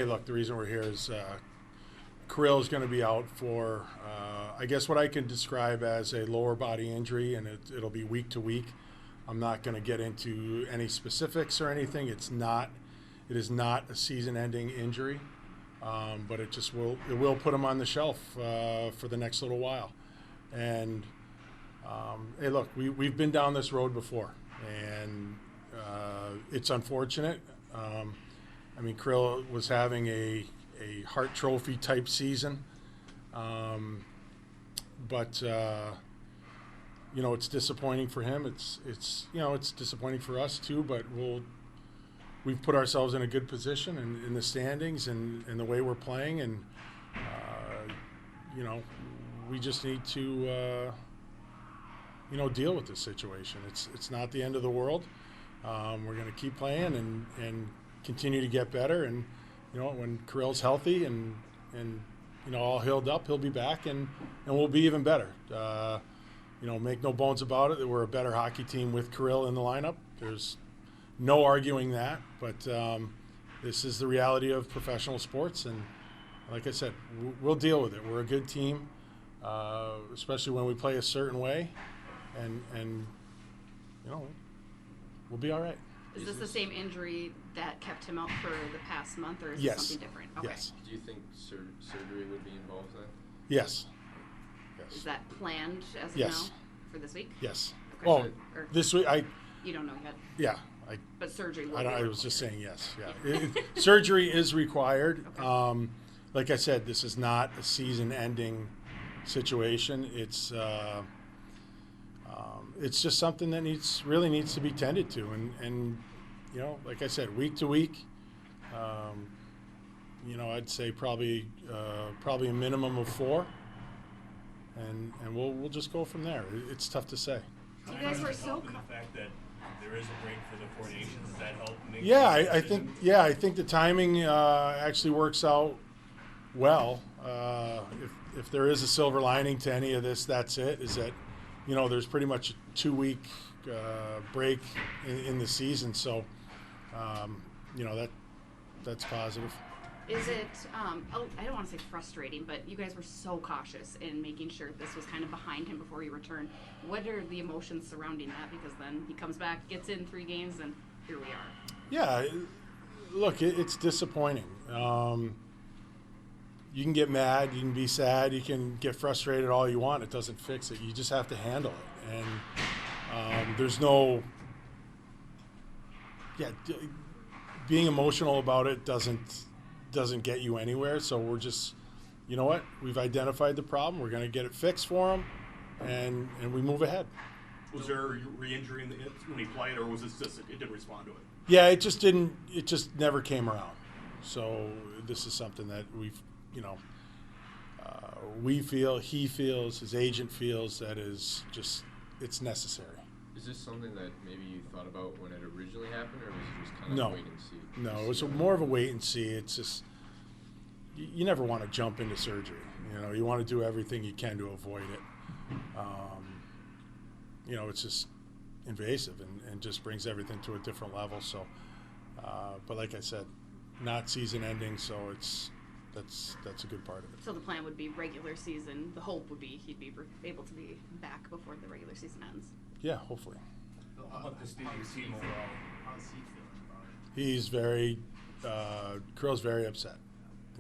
Hey, look, the reason we're here is Kirill is going to be out for, I guess, what I can describe as a lower body injury, and it'll be week to week. I'm not going to get into any specifics or anything. It is not a season-ending injury, but it will put him on the shelf for the next little while. And hey, look, we've been down this road before, and it's unfortunate. I mean, Kirill was having a Hart Trophy type season, but it's disappointing for him. It's disappointing for us too. But we've put ourselves in a good position in the standings and the way we're playing, and we just need to deal with this situation. It's not the end of the world. We're going to keep playing and continue to get better, and when Kirill's healthy and all healed up, he'll be back and we'll be even better. Make no bones about it that we're a better hockey team with Kirill in the lineup. There's no arguing that, but this is the reality of professional sports, and like I said, we'll deal with it. We're a good team, especially when we play a certain way, and we'll be all right. Is this the same injury that kept him out for the past month, or is Yes. it something different? Okay. Yes. Do you think surgery would be involved then? Yes. Is that planned as of Yes. now for this week? Yes. Okay. Oh, Or this week you don't know yet, yeah. but surgery will I be was just required. saying yes. Yeah. Surgery is required. Okay. Like I said, this is not a season-ending situation. It's just something that really needs to be tended to, and like I said, week to week. I'd say probably a minimum of 4, and we'll just go from there. It's tough to say. You guys were so. The fact that there is a break for the 4 nations, does that help make Yeah, the I decision? think the timing actually works out well. If there is a silver lining to any of this, that's it. Is that there's pretty much a 2-week break in the season, so that's positive. Is it? I don't want to say frustrating, but you guys were so cautious in making sure this was kind of behind him before he returned. What are the emotions surrounding that? Because then he comes back, gets in 3 games, and here we are. Yeah, look, it's disappointing. You can get mad, you can be sad, you can get frustrated all you want. It doesn't fix it. You just have to handle it. And there's no, being emotional about it doesn't get you anywhere. So we're just, you know what? We've identified the problem. We're going to get it fixed for him, and we move ahead. Was there re-injury when he played, or was it just it didn't respond to it? Yeah, it just never came around. So this is something that we feel, he feels, his agent feels that it's necessary. Is this something that maybe you thought about when it originally happened, or was it just kind of No. wait and see? No, it was more of a wait and see. It's just you never want to jump into surgery. You want to do everything you can to avoid it. It's just invasive and just brings everything to a different level. So, but like I said, not season ending, so that's a good part of it. So the plan would be regular season. The hope would be he'd be able to be back before the regular season ends. Yeah, hopefully. How about the state of your team overall? How's he feeling about it? He's very, Kirill's very upset.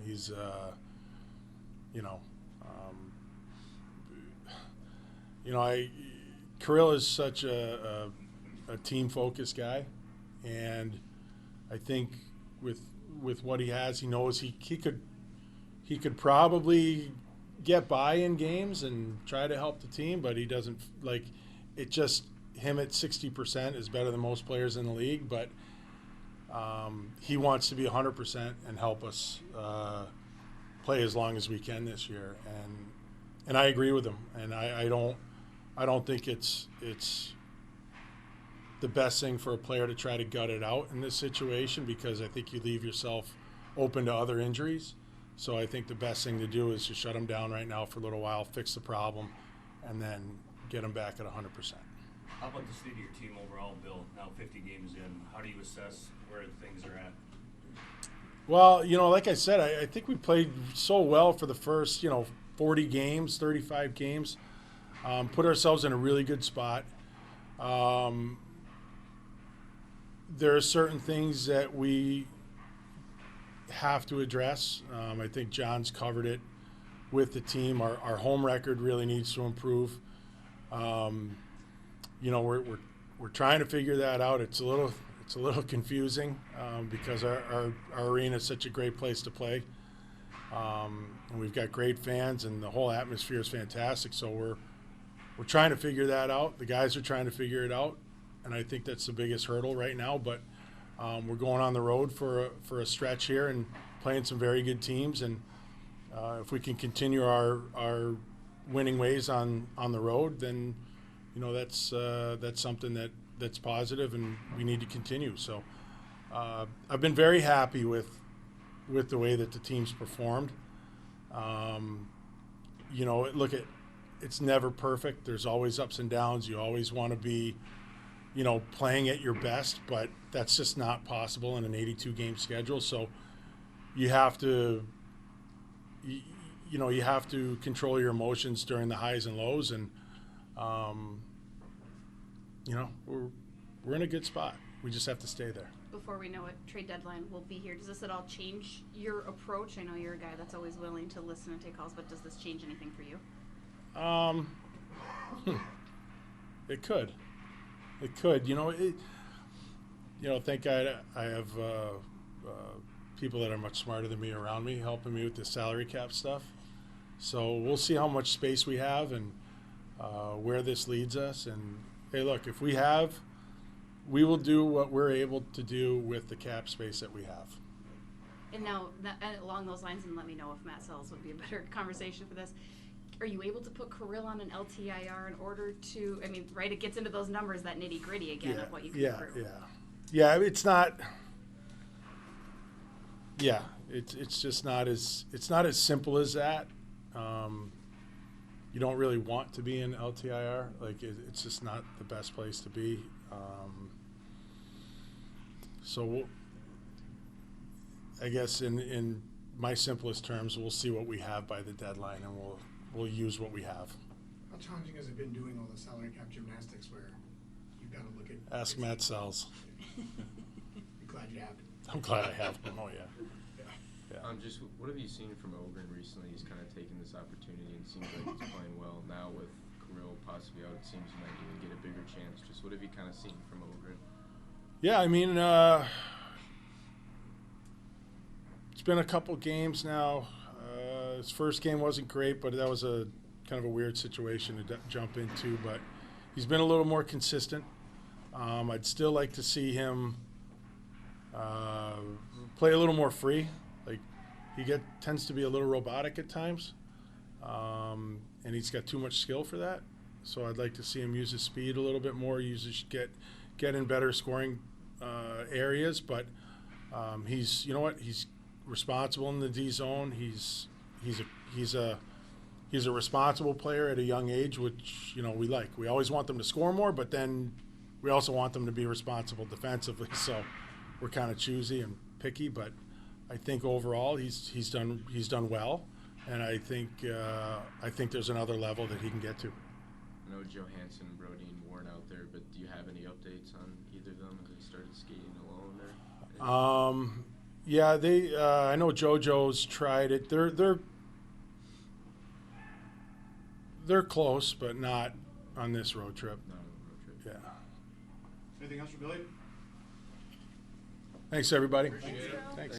He's, Kirill is such a team-focused guy, and I think with what he has, he knows he could probably get by in games and try to help the team, but he doesn't like it. Just him at 60% is better than most players in the league, but he wants to be 100% and help us play as long as we can this year, and I agree with him, and I don't think it's the best thing for a player to try to gut it out in this situation, because I think you leave yourself open to other injuries. So I think the best thing to do is to shut him down right now for a little while, fix the problem, and then get him back at 100%. How about the state of your team overall, Bill? Now 50 games in, how do you assess where things are at? Well, like I said, I think we played so well for the first, 40 games, 35 games. Put ourselves in a really good spot. There are certain things that we have to address. I think John's covered it with the team. Our home record really needs to improve. We're trying to figure that out. It's a little confusing because our arena is such a great place to play, and we've got great fans, and the whole atmosphere is fantastic. So we're trying to figure that out. The guys are trying to figure it out, and I think that's the biggest hurdle right now. But we're going on the road for a stretch here and playing some very good teams, and if we can continue our winning ways on the road, then that's something that's positive, and we need to continue. So I've been very happy with the way that the team's performed. It's never perfect. There's always ups and downs. You always want to be, playing at your best, but that's just not possible in an 82-game schedule. So you have to, you have to control your emotions during the highs and lows, and we're in a good spot. We just have to stay there. Before we know it, trade deadline will be here. Does this at all change your approach? I know you're a guy that's always willing to listen and take calls, but does this change anything for you? It could. It could. Thank God I have people that are much smarter than me around me helping me with the salary cap stuff. So we'll see how much space we have and where this leads us. And hey, look, if we will do what we're able to do with the cap space that we have. And now, along those lines, and let me know if Matt Sells would be a better conversation for this. Are you able to put Kirill on an LTIR in order to, right, it gets into those numbers, that nitty gritty again of what you can improve. Yeah, it's not, it's just not as simple as that. You don't really want to be in LTIR. It's just not the best place to be. So I guess in my simplest terms, we'll see what we have by the deadline, and we'll use what we have. How challenging has it been doing all the salary cap gymnastics where you've got to look at... Ask Matt Sells. I'm glad you have. I'm glad I have him. Oh, yeah. Just what have you seen from Ogren recently? He's kind of taken this opportunity and seems like he's playing well. Now with Kirill possibly out, it seems he might even get a bigger chance. Just what have you kind of seen from Ogren? Yeah, it's been a couple games now. His first game wasn't great, but that was a kind of a weird situation to jump into. But he's been a little more consistent. I'd still like to see him play a little more free. He tends to be a little robotic at times, and he's got too much skill for that. So I'd like to see him use his speed a little bit more, get in better scoring areas. But he's responsible in the D zone. He's a responsible player at a young age, which we like. We always want them to score more, but then we also want them to be responsible defensively. So we're kind of choosy and picky, but I think overall he's done well, and I think there's another level that he can get to. I know Johansson, Brody, and Warren out there, but do you have any updates on either of them? Have they started skating alone there? Yeah, I know JoJo's tried it. They're close, but not on this road trip. Not on the road trip. Yeah. Anything else for Billy? Thanks, everybody. Appreciate it. Thanks.